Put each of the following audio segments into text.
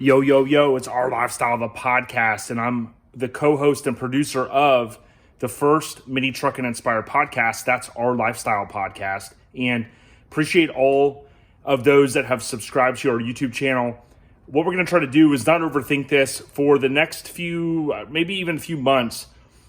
Yo, yo, yo, it's Our Lifestyle, the podcast, and I'm the co-host and producer of the first Mini Trucking Inspired podcast. That's Our Lifestyle podcast, and appreciate all of those that have subscribed to our YouTube channel. What we're going to try to do is not overthink this for the next few, maybe even a few months.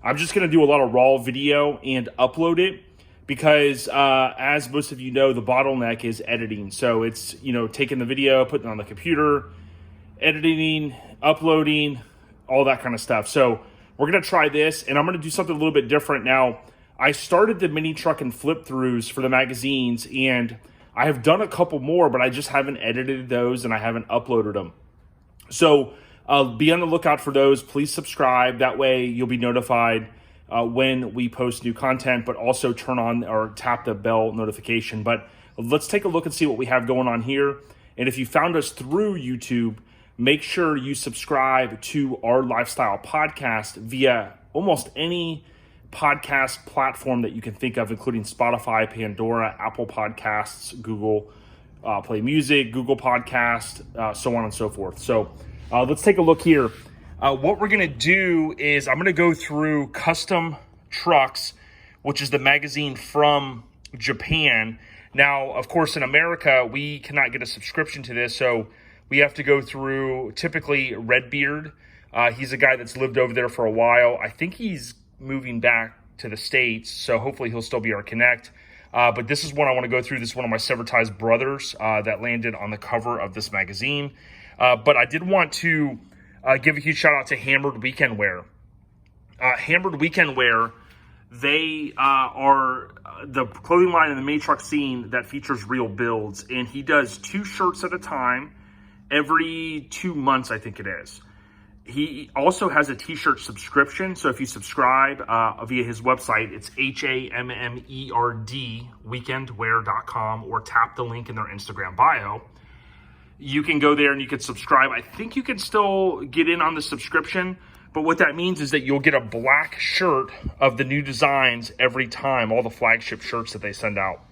I'm just going to do a lot of raw video and upload it because, as most of you know, the bottleneck is editing. So it's, taking the video, putting it on the computer, editing, uploading, all that kind of stuff. So we're going to try this, and I'm going to do something a little bit different. Now, I started the mini truck and flip throughs for the magazines, and I have done a couple more, but I just haven't edited those and I haven't uploaded them. So be on the lookout for those. Please subscribe. That way you'll be notified when we post new content, but also turn on or tap the bell notification. But let's take a look and see what we have going on here. And if you found us through YouTube, make sure you subscribe to Our Lifestyle podcast via almost any podcast platform that you can think of, including Spotify, Pandora, Apple Podcasts, Google Play Music, Google Podcast, so on and so forth. So let's take a look here. What we're going to do is I'm going to go through Custom Trucks, which is the magazine from Japan. Now, of course, in America, we cannot get a subscription to this, so we have to go through typically Redbeard. He's a guy that's lived over there for a while. I think he's moving back to the States, so hopefully he'll still be our connect. But this is one I want to go through. This is one of my Severtized brothers that landed on the cover of this magazine. But I did want to give a huge shout out to Hammered Weekend Wear. Hammered Weekend Wear, they are the clothing line in the mini truck scene that features real builds, and he does 2 shirts at a time every 2 months, I think it is. He also has a t-shirt subscription, so if you subscribe via his website, it's HAMMERD weekendwear.com, or tap the link in their Instagram bio. You can go there and you can subscribe. I think you can still get in on the subscription, but what that means is that you'll get a black shirt of the new designs every time, all the flagship shirts that they send out.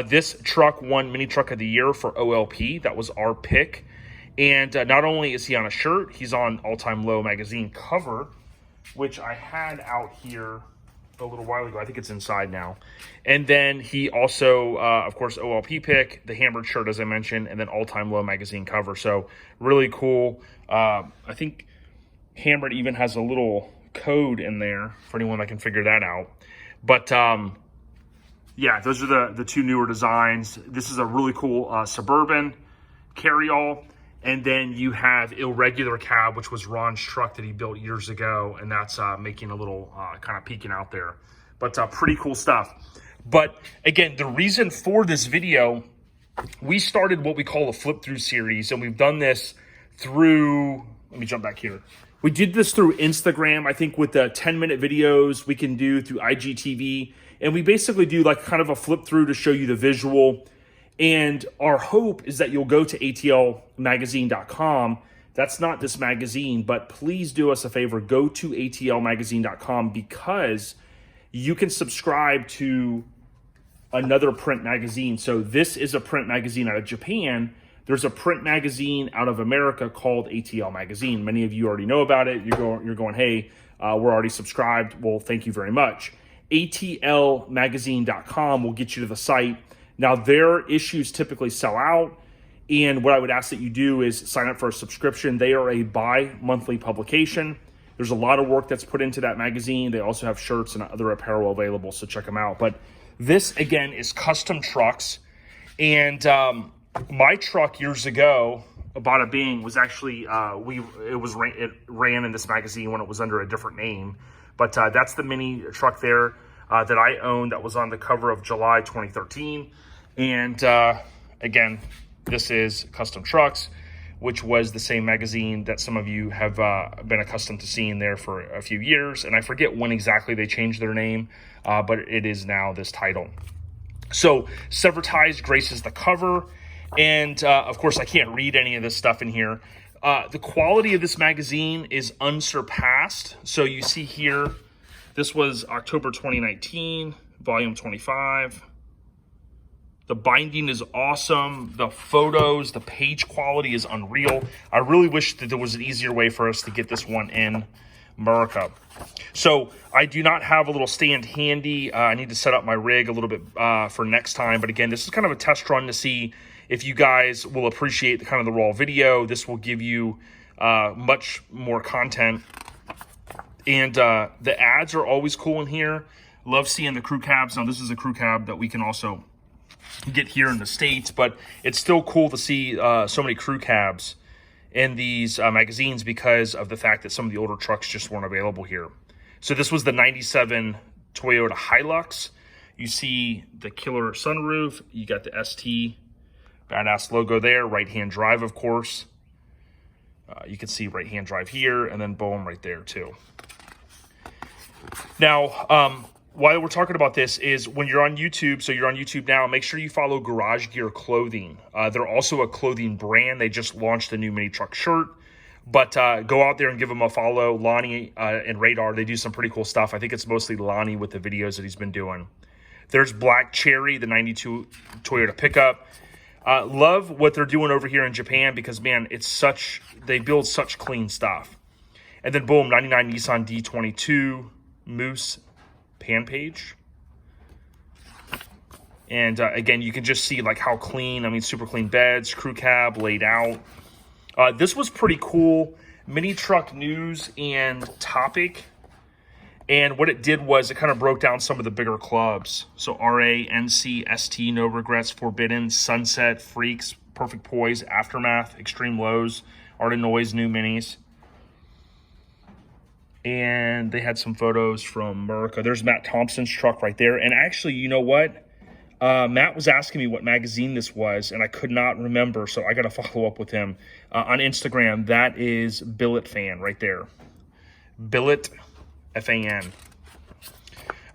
This truck won Mini Truck of the Year for OLP. That was our pick. And not only is he on a shirt, he's on All Time Low magazine cover, which I had out here a little while ago. I think it's inside now. And then he also, of course, OLP pick, the Hammered shirt, as I mentioned, and then All Time Low magazine cover. So really cool. I think Hammered even has a little code in there for anyone that can figure that out. But yeah, those are the 2 newer designs. This is a really cool Suburban carryall. And then you have Irregular Cab, which was Ron's truck that he built years ago. And that's making a little kind of peeking out there. But pretty cool stuff. But again, the reason for this video, we started what we call a flip through series. And we've done this through, let me jump back here. We did this through Instagram, I think, with the 10-minute videos we can do through IGTV. And we basically do like kind of a flip through to show you the visual. And our hope is that you'll go to atlmagazine.com. That's not this magazine, but please do us a favor. Go to atlmagazine.com because you can subscribe to another print magazine. So this is a print magazine out of Japan. There's a print magazine out of America called ATL Magazine. Many of you already know about it. You're going, hey, we're already subscribed. Well, thank you very much. atlmagazine.com will get you to the site. Now, their issues typically sell out, and what I would ask that you do is sign up for a subscription. They are a bi-monthly publication. There's a lot of work that's put into that magazine. They also have shirts and other apparel available, so check them out. But this, again, is Custom Trucks, and my truck years ago, Bada Bing, was actually, it ran in this magazine when it was under a different name, but that's the mini truck there that I owned that was on the cover of July 2013. And again, this is Custom Trucks, which was the same magazine that some of you have been accustomed to seeing there for a few years. And I forget when exactly they changed their name, but it is now this title. So Severtized graces the cover. And of course, I can't read any of this stuff in here. The quality of this magazine is unsurpassed. So you see here, this was October 2019, volume 25. The binding is awesome. The photos, the page quality is unreal. I really wish that there was an easier way for us to get this one in America. So I do not have a little stand handy. I need to set up my rig a little bit for next time. But again, this is kind of a test run to see if you guys will appreciate the kind of the raw video. This will give you much more content. And the ads are always cool in here. Love seeing the crew cabs. Now this is a crew cab that we can also get here in the States, but it's still cool to see so many crew cabs in these magazines because of the fact that some of the older trucks just weren't available here. So this was the 97 Toyota Hilux. You see the killer sunroof. You got the ST badass logo there. Right-hand drive, of course. You can see right-hand drive here, and then boom, right there too. Now, while we're talking about this is when you're on YouTube, so you're on YouTube now, make sure you follow Garage Gear Clothing. They're also a clothing brand. They just launched a new mini truck shirt. But go out there and give them a follow. Lonnie and Radar, they do some pretty cool stuff. I think it's mostly Lonnie with the videos that he's been doing. There's Black Cherry, the 92 Toyota pickup. Love what they're doing over here in Japan because, man, they build such clean stuff. And then, boom, 99 Nissan D22 Moose pan page. And again, you can just see like how clean, I mean, super clean beds, crew cab laid out. This was pretty cool. Mini truck news and topic. And what it did was it kind of broke down some of the bigger clubs. So RA, NC, ST, No Regrets, Forbidden, Sunset, Freaks, Perfect Poise, Aftermath, Extreme Lows, Art of Noise, New Minis. And they had some photos from America. There's Matt Thompson's truck right there. And actually, you know what? Matt was asking me what magazine this was, and I could not remember, so I got to follow up with him. On Instagram, that is Billet Fan right there. Billet Fan.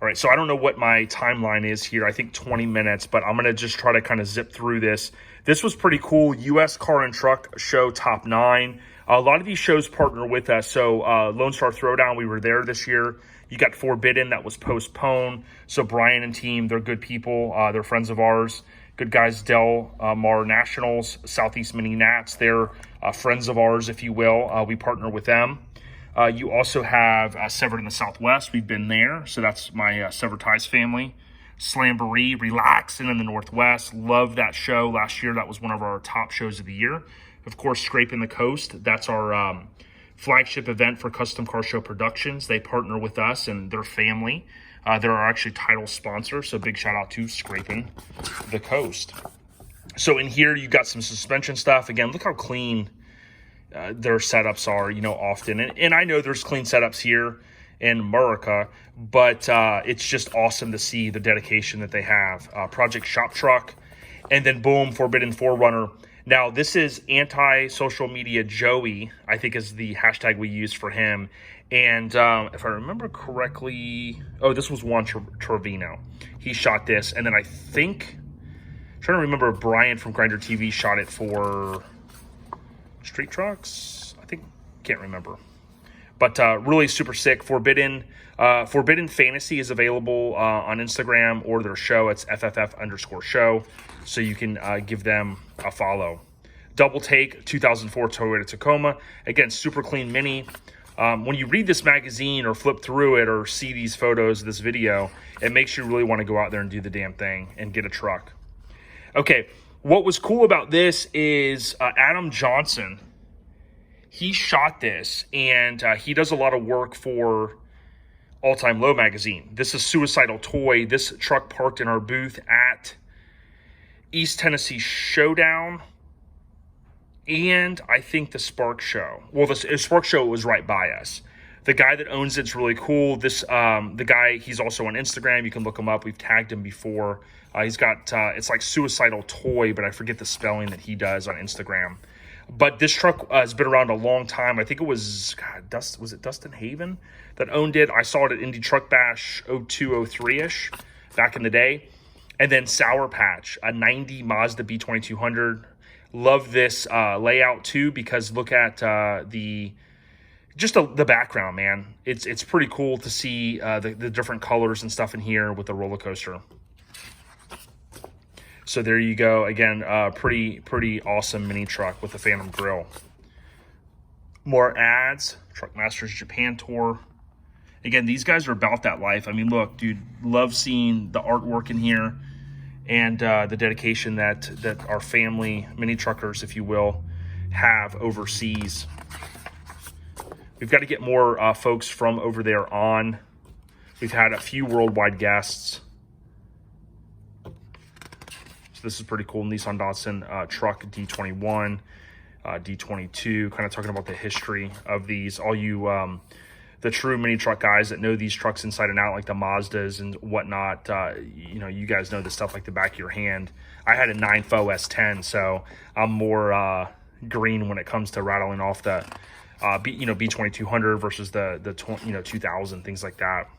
All right, so I don't know what my timeline is here. I think 20 minutes, but I'm going to just try to kind of zip through this. This was pretty cool. U.S. Car and Truck Show Top 9. A lot of these shows partner with us. So Lone Star Throwdown, we were there this year. You got Forbidden, that was postponed. So Brian and team, they're good people. They're friends of ours. Good guys, Del Mar Nationals, Southeast Mini Nats. They're friends of ours, if you will. We partner with them. You also have Severed in the Southwest. We've been there. So that's my Severed Ties family. Slamboree, Relaxing in the Northwest. Love that show. Last year, that was one of our top shows of the year. Of course, Scraping the Coast. That's our flagship event for Custom Car Show Productions. They partner with us and their family. They're our actually title sponsor. So big shout out to Scraping the Coast. So in here, you got some suspension stuff. Again, look how clean their setups are, you know, often. And I know there's clean setups here in America, but it's just awesome to see the dedication that they have. Project Shop Truck, and then boom, Forbidden Forerunner. Now, this is anti-social media Joey, I think is the hashtag we used for him. And if I remember correctly, this was Juan Trevino. He shot this. And then I think, I'm trying to remember, Brian from Grinder TV shot it for Street Trucks. I think, can't remember. But really super sick. Forbidden Fantasy is available on Instagram or their show. It's FFF_show. So you can give them a follow. Double Take 2004 Toyota Tacoma. Again, super clean Mini. When you read this magazine or flip through it or see these photos, this video, it makes you really want to go out there and do the damn thing and get a truck. Okay, what was cool about this is Adam Johnson. He shot this, and he does a lot of work for All Time Low magazine. This is Suicidal Toy. This truck parked in our booth at East Tennessee Showdown, and I think the Spark Show. Well, the Spark Show was right by us. The guy that owns it's really cool. The guy, he's also on Instagram. You can look him up. We've tagged him before. He's got, it's like Suicidal Toy, but I forget the spelling that he does on Instagram. But this truck has been around a long time. I think it was, was it Dustin Haven that owned it? I saw it at Indy Truck Bash 0203-ish back in the day. And then Sour Patch, a 90 Mazda B2200. Love this layout too, because look at the background, man. It's pretty cool to see the different colors and stuff in here with the roller coaster. So there you go. Again, pretty awesome mini truck with the Phantom grill. More ads. Truck Masters Japan tour. Again, these guys are about that life. I mean, look, dude, love seeing the artwork in here and the dedication that our family mini truckers, if you will, have overseas. We've got to get more folks from over there on. We've had a few worldwide guests. So this is pretty cool. Nissan Datsun truck D21, D22, kind of talking about the history of these. All you the true mini truck guys that know these trucks inside and out, like the Mazdas and whatnot, you know, you guys know this stuff like the back of your hand. I had a 9FO S10, so I'm more green when it comes to rattling off the B2200 versus the 2000, things like that.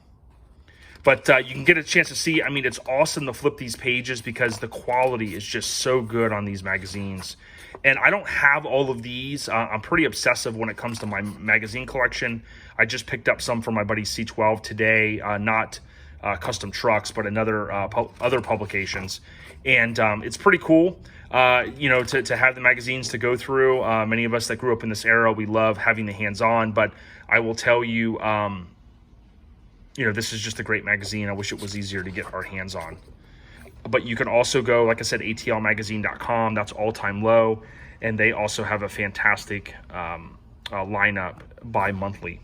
But you can get a chance to see. I mean, it's awesome to flip these pages because the quality is just so good on these magazines. And I don't have all of these. I'm pretty obsessive when it comes to my magazine collection. I just picked up some from my buddy C12 today, not Custom Trucks, but other publications. And it's pretty cool, to have the magazines to go through. Many of us that grew up in this era, we love having the hands-on. But I will tell you, this is just a great magazine. I wish it was easier to get our hands on. But you can also go, like I said, atlmagazine.com. That's all-time low. And they also have a fantastic lineup bi-monthly.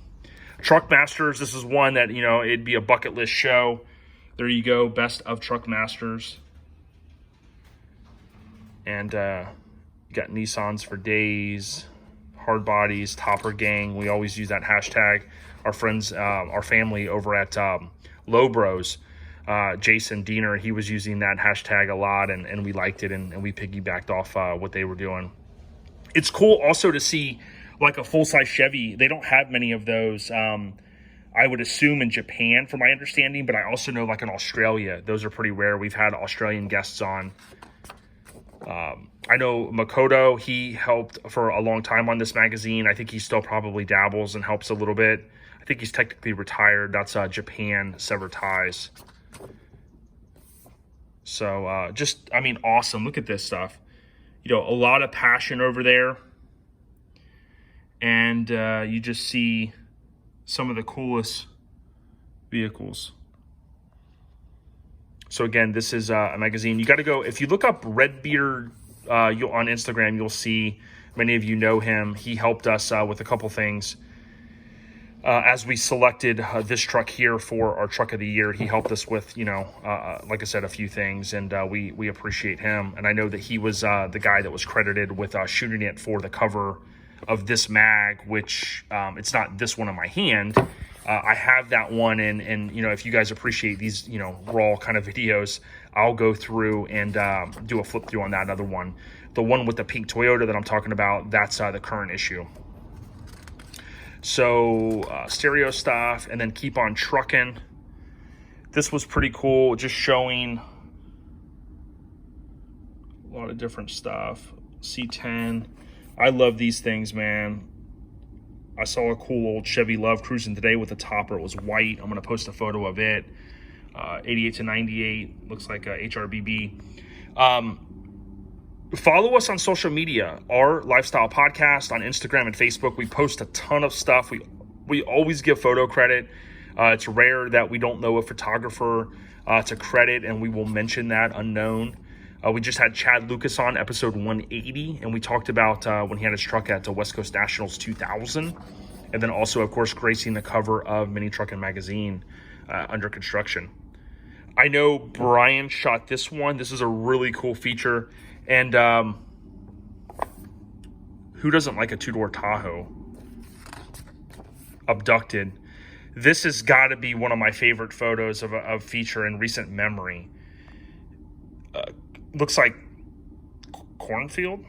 Truck Masters, this is one that, it'd be a bucket list show. There you go, best of Truck Masters. And you got Nissans for days, hard bodies, Topper Gang. We always use that hashtag. Our friends, our family over at Low Bros, Jason Diener, he was using that hashtag a lot, and we liked it, and we piggybacked off what they were doing. It's cool also to see like a full-size Chevy. They don't have many of those, I would assume, in Japan, from my understanding, but I also know like in Australia, those are pretty rare. We've had Australian guests on. I know Makoto, he helped for a long time on this magazine. I think he still probably dabbles and helps a little bit. I think he's technically retired. That's Japan Sever Ties. So awesome. Look at this stuff. A lot of passion over there. And you just see some of the coolest vehicles. So again, this is a magazine. You got to go, if you look up Redbeard on Instagram, you'll see, many of you know him. He helped us with a couple things. As we selected this truck here for our truck of the year, he helped us with, like I said, a few things, and we appreciate him. And I know that he was the guy that was credited with shooting it for the cover of this mag, which it's not this one in my hand. I have that one, and if you guys appreciate these, raw kind of videos, I'll go through and do a flip through on that other one. The one with the pink Toyota that I'm talking about, that's the current issue. So stereo stuff, and then Keep on Trucking. This was pretty cool, just showing a lot of different stuff. C10. I love these things, man. I saw a cool old Chevy Love cruising today with a topper. It was white. I'm going to post a photo of it. 88 to 98. Looks like a HRBB. Follow us on social media. Our Lifestyle Podcast on Instagram and Facebook. We post a ton of stuff. We always give photo credit. It's rare that we don't know a photographer to credit, and we will mention that unknown. We just had Chad Lucas on episode 180, and we talked about when he had his truck at the West Coast Nationals 2000, and then also, of course, gracing the cover of Mini Truckin' Magazine under construction. I know Brian shot this one. This is a really cool feature, and who doesn't like a two-door Tahoe? Abducted. This has got to be one of my favorite photos of a feature in recent memory. Looks like cornfield,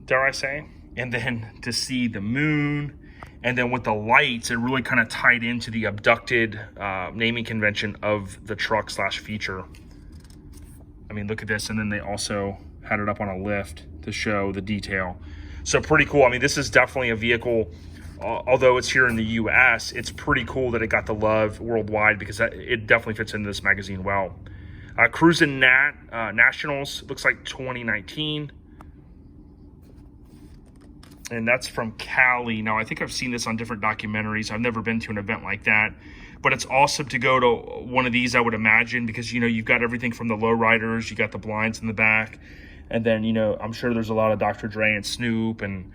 dare I say, and then to see the moon, and then with the lights, it really kind of tied into the abducted naming convention of the truck slash feature. I mean, look at this, and then they also had it up on a lift to show the detail. So pretty cool. I mean, this is definitely a vehicle, although it's here in the US, it's pretty cool that it got the love worldwide, because it definitely fits into this magazine well. Cruisin' Nationals, looks like 2019. And that's from Cali. Now, I think I've seen this on different documentaries. I've never been to an event like that. But it's awesome to go to one of these, I would imagine, because, you know, you've got everything from the lowriders, you got the blinds in the back. And then, you know, I'm sure there's a lot of Dr. Dre and Snoop and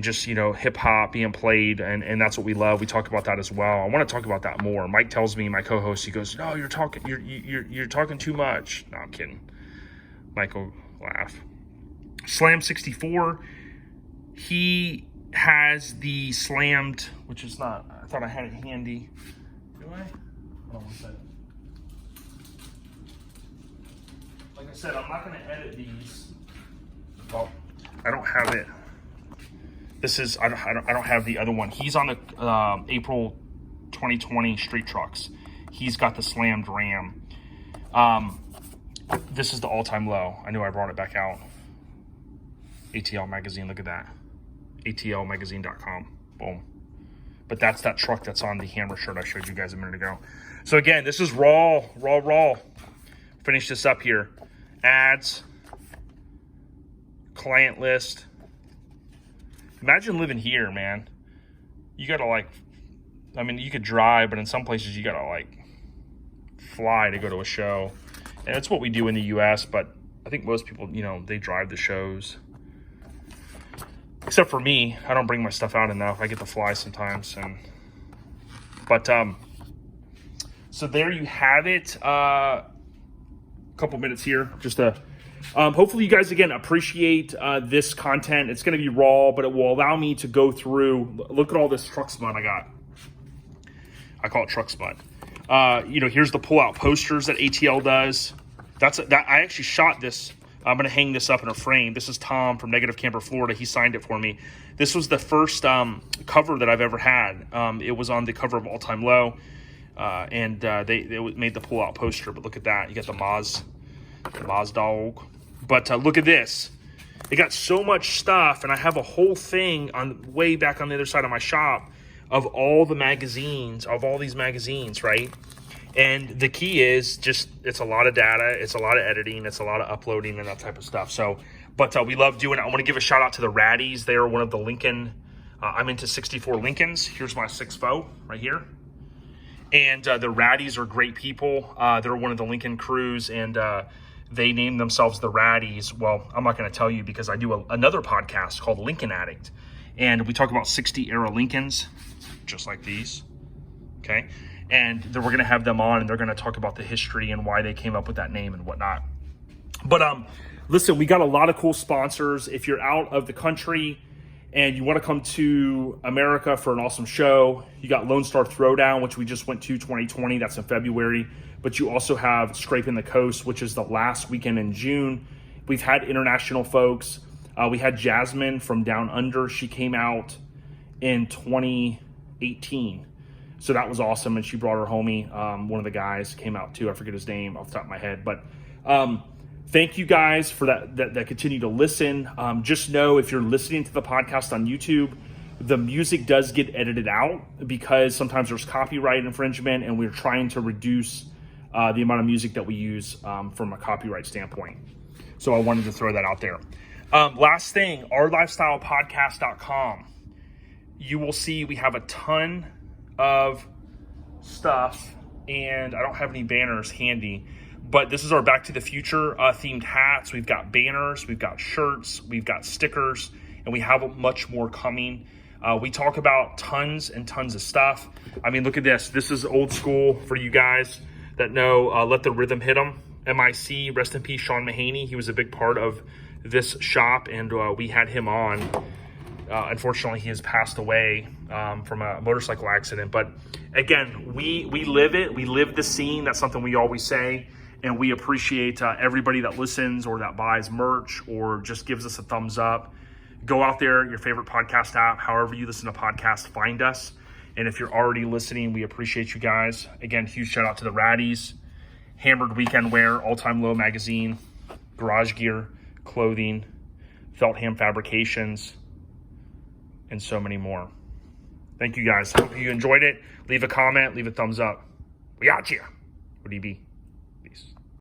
just, you know, hip hop being played, and that's what we love. We talk about that as well. I want to talk about that more. Mike tells me, my co-host, he goes, "No, you're talking talking too much." No, I'm kidding. Mike will laugh. Slam 64. He has the slammed, which is not. I thought I had it handy. Do I? Hold on one second. Like I said, I'm not going to edit these. Well, I don't have it. This is, I don't have the other one. He's on the April 2020 street trucks. He's got the slammed Ram. This is the all-time low. I knew I brought it back out. ATL magazine, look at that. ATLmagazine.com, boom. But that's that truck that's on the Hammer shirt I showed you guys a minute ago. So again, this is raw. Finish this up here. Ads, client list. Imagine living here, man. You gotta like, I mean, you could drive, but in some places you gotta like fly to go to a show. And that's what we do in the US, but I think most people, you know, they drive the shows. Except for me, I don't bring my stuff out enough. I get to fly sometimes. But so there you have it. Couple minutes here, just to hopefully you guys again appreciate this content. It's going to be raw, but it will allow me to go through. Look at all this truck smut I got. I call it truck smut. You know, here's the pull-out posters that ATL does. I actually shot this. I'm going to hang this up in a frame. This is Tom from Negative Camper, Florida. He signed it for me. This was the first cover that I've ever had. It was on the cover of All Time Low, and they made the pull-out poster. But look at that. You got the Moz dog. But look at this. It got so much stuff, and I have a whole thing on way back on the other side of my shop of all the magazines, of all these magazines, right? And the key is just, it's a lot of data, it's a lot of editing, it's a lot of uploading and that type of stuff. So, but we love doing it. I want to give a shout out to the Raddies. They are one of the Lincoln, I'm into 64 Lincolns. Here's my 6.0 right here. And the Raddies are great people. They're one of the Lincoln crews, and they named themselves the Raddies. Well, I'm not going to tell you because I do another podcast called Lincoln Addict. And we talk about 60 era Lincolns, just like these, okay? And then we're going to have them on, and they're going to talk about the history and why they came up with that name and whatnot. But listen, we got a lot of cool sponsors. If you're out of the country and you want to come to America for an awesome show, you got Lone Star Throwdown, which we just went to 2020. That's in February. But you also have Scraping the Coast, which is the last weekend in June. We've had international folks. We had Jasmine from Down Under. She came out in 2018. So that was awesome, and she brought her homie. One of the guys came out too. I forget his name off the top of my head. But thank you guys for that continue to listen. Just know if you're listening to the podcast on YouTube, the music does get edited out because sometimes there's copyright infringement, and we're trying to reduce the amount of music that we use from a copyright standpoint. So I wanted to throw that out there. Last thing, ourlifestylepodcast.com. You will see we have a ton of stuff, and I don't have any banners handy, but this is our Back to the Future themed hats. We've got banners, we've got shirts, we've got stickers, and we have much more coming. We talk about tons and tons of stuff. I mean, look at this. This is old school for you guys that know Let the Rhythm Hit 'Em. MIC, rest in peace, Sean Mahaney. He was a big part of this shop, and we had him on. Unfortunately, he has passed away from a motorcycle accident. But again, we live it. We live the scene. That's something we always say. And we appreciate everybody that listens or that buys merch or just gives us a thumbs up. Go out there, your favorite podcast app, however you listen to podcasts, find us. And if you're already listening, we appreciate you guys. Again, huge shout out to the Raddies, Hammered Weekend Wear, All Time Low Magazine, Garage Gear, Clothing, Feltham Fabrications, and so many more. Thank you guys. Hope you enjoyed it. Leave a comment, leave a thumbs up. We got you. What do you be?